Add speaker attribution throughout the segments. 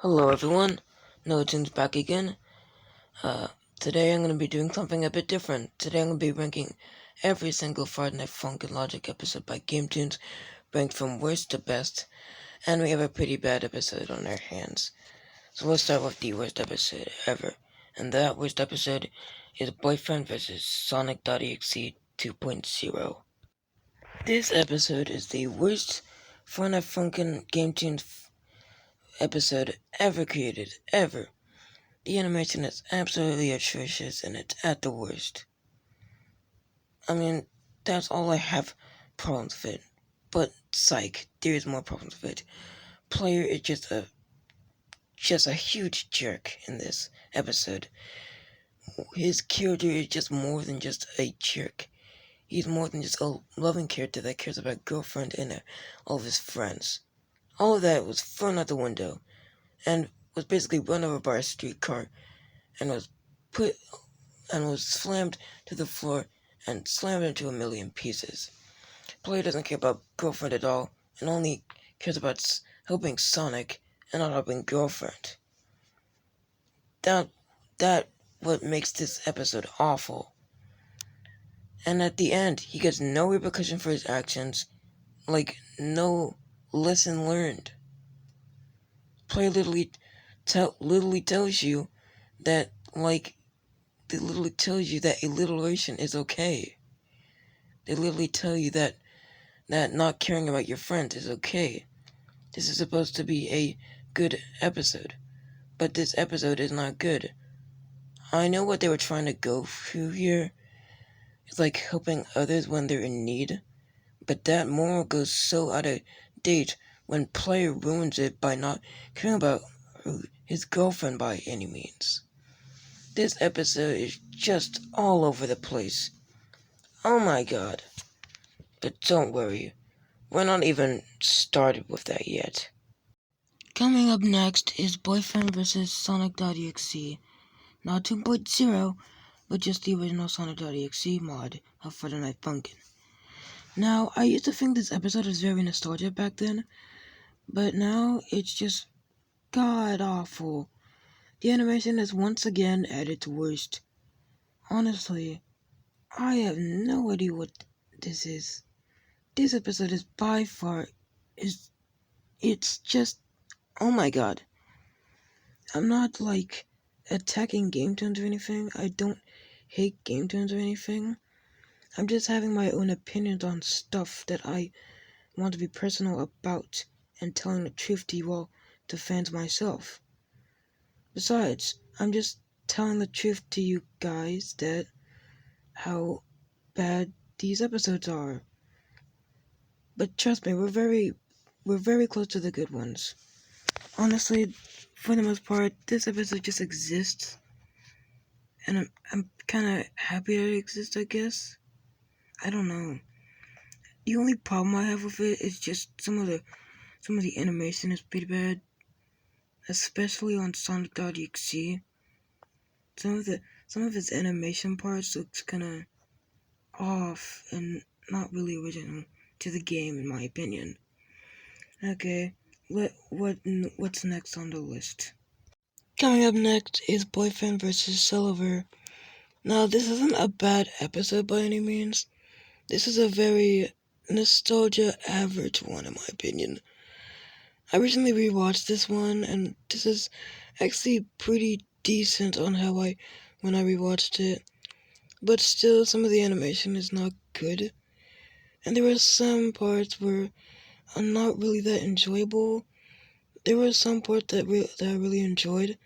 Speaker 1: Hello everyone, Noah's back again. Today I'm going to be doing something a bit different. Today I'm going to be ranking every single Friday Night Funk and Logic episode by Gametoon, ranked from worst to best, and we have a pretty bad episode on our hands. So let's start with the worst episode ever, and that worst episode is Boyfriend vs. SONIC.EXE 2.0. This episode is the worst Friday Night Funk and Gametoon episode ever created, ever. The animation is absolutely atrocious and it's at the worst. I mean, that's all I have problems with it. But psych, there's more problems with it. Player is just a huge jerk in this episode. His character is just more than just a jerk. He's more than just a loving character that cares about girlfriend and all of his friends. All of that was thrown out the window and was basically run over by a streetcar and was slammed to the floor and slammed into a million pieces. Player doesn't care about girlfriend at all and only cares about helping Sonic and not helping girlfriend. That what makes this episode awful. And at the end, he gets no repercussion for his actions, like no lesson learned. Player literally tells you that, they literally tell you that alliteration is okay. They literally tell you that not caring about your friends is okay. This is supposed to be a good episode, but this episode is not good. I know what they were trying to go through here. It's like helping others when they're in need, but that moral goes so out of date when player ruins it by not caring about his girlfriend by any means. This episode is just all over the place. Oh my god. But don't worry, we're not even started with that yet. Coming up next is Boyfriend vs. Sonic.EXE. Not 2.0, but just the original Sonic.EXE mod of Friday Night Funkin'. Now, I used to think this episode was very nostalgic back then, but now it's just god-awful. The animation is once again at its worst. Honestly, I have no idea what this is. This episode is by far, it's just, oh my god. I'm not, attacking Gametoons or anything. I don't hate Gametoons or anything. I'm just having my own opinions on stuff that I want to be personal about and telling the truth to you all, to fans myself. Besides, I'm just telling the truth to you guys that how bad these episodes are. But trust me, we're very close to the good ones. Honestly, for the most part, this episode just exists, and I'm kind of happy that it exists, I guess. I don't know. The only problem I have with it is just some of the animation is pretty bad, especially on Sonic.EXE. Some of its animation parts looks kind of off and not really original to the game, in my opinion. Okay, what's next on the list? Coming up next is Boyfriend vs. SELEVER. Now, this isn't a bad episode by any means. This is a very nostalgia average one, in my opinion. I recently rewatched this one, and this is actually pretty decent on when I rewatched it. But still, some of the animation is not good. And there were some parts where are not really that enjoyable. There were some parts that I really enjoyed.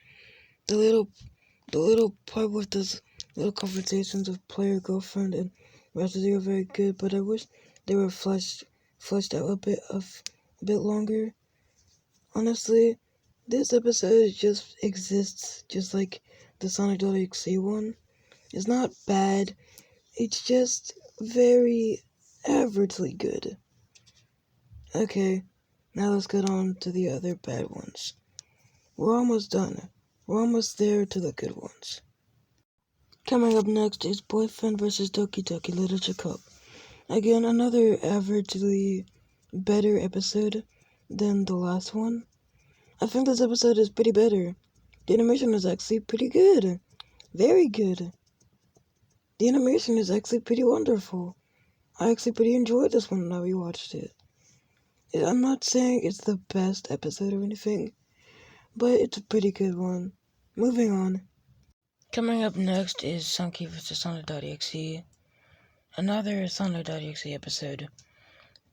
Speaker 1: The little part with those little conversations of player, girlfriend, and rest of them were very good. But I wish they were fleshed out a bit longer. Honestly, this episode just exists just like the Sonic.EXE one. It's not bad. It's just very averagely good. Okay, now let's get on to the other bad ones. We're almost done. We're almost there to the good ones. Coming up next is Boyfriend vs. DOKI Literature Cup. Again, another averagely better episode than the last one. I think this episode is pretty better. The animation is actually pretty good. Very good. The animation is actually pretty wonderful. I actually pretty enjoyed this one when I rewatched it. I'm not saying it's the best episode or anything, but it's a pretty good one. Moving on. Coming up next is SUNKY vs. SONIC.EXE. Another SONIC.EXE episode.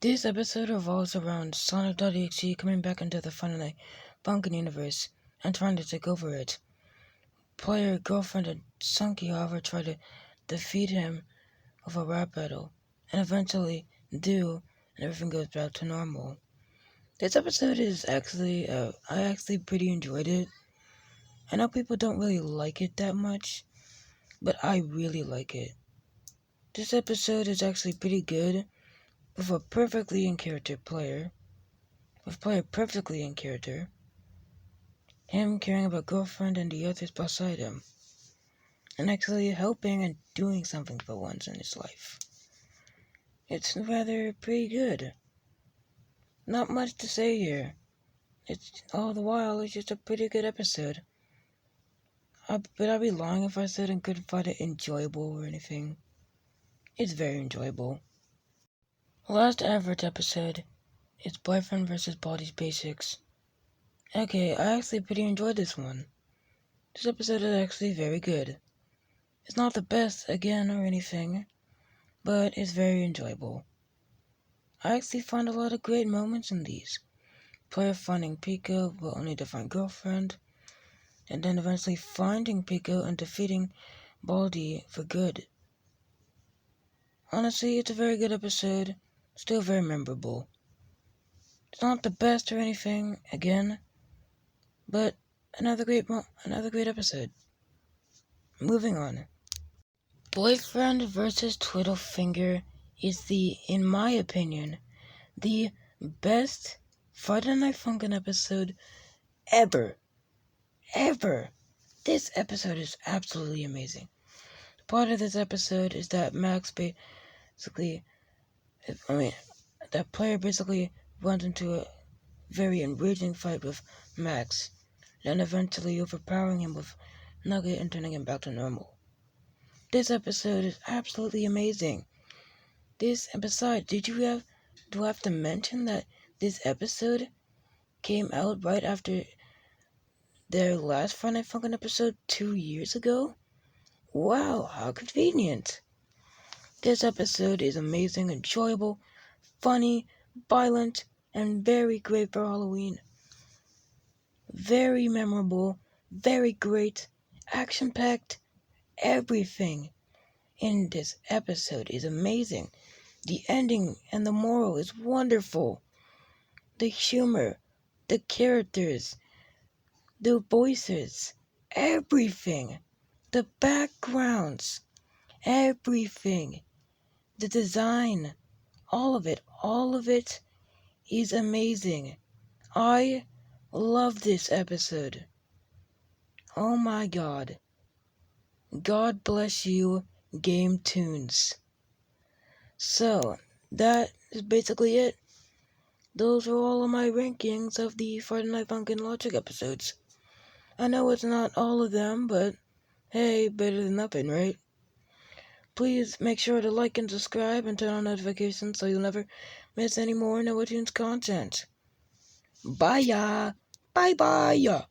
Speaker 1: This episode revolves around SONIC.EXE coming back into the FNF Funkin' universe and trying to take over it. Player girlfriend and SUNKY, however, try to defeat him with a rap battle, and eventually do, and everything goes back to normal. This episode is actually, I actually pretty enjoyed it. I know people don't really like it that much, but I really like it. This episode is actually pretty good, with a perfectly in character player, perfectly in character, him caring about girlfriend and the others beside him, and actually helping and doing something for once in his life. It's rather pretty good. Not much to say here. It's all the while, it's just a pretty good episode. But I'd be lying if I said I couldn't find it enjoyable or anything. It's very enjoyable. Last average episode is Boyfriend vs. BALDI's Basics. Okay, I actually pretty enjoyed this one. This episode is actually very good. It's not the best again or anything, but it's very enjoyable. I actually find a lot of great moments in these. Player finding Pico but only to find girlfriend, and then eventually finding Pico and defeating BALDI for good. Honestly, it's a very good episode, still very memorable. It's not the best or anything, again, but another great episode. Moving on. Boyfriend vs. TWIDDLEFINGER is in my opinion, the best Friday Night Funkin' episode ever. This episode is absolutely amazing. The part of this episode is that that player basically runs into a very enraging fight with Max, then eventually overpowering him with Nugget and turning him back to normal. This episode is absolutely amazing. And besides, do I have to mention that this episode came out right after their last Friday Night Funkin' episode 2 years ago? Wow, how convenient. This episode is amazing, enjoyable, funny, violent, and very great for Halloween. Very memorable, very great, action-packed, everything in this episode is amazing. The ending and the moral is wonderful. The humor, the characters, the voices, everything. The backgrounds, everything. The design, all of it is amazing. I love this episode. Oh my god. God bless you, Gametoons. So, that is basically it. Those are all of my rankings of the Friday Night Funkin' Logic episodes. I know it's not all of them, but hey, better than nothing, right? Please make sure to like and subscribe and turn on notifications so you'll never miss any more NoahTunes content. Bye-ya! Bye-bye!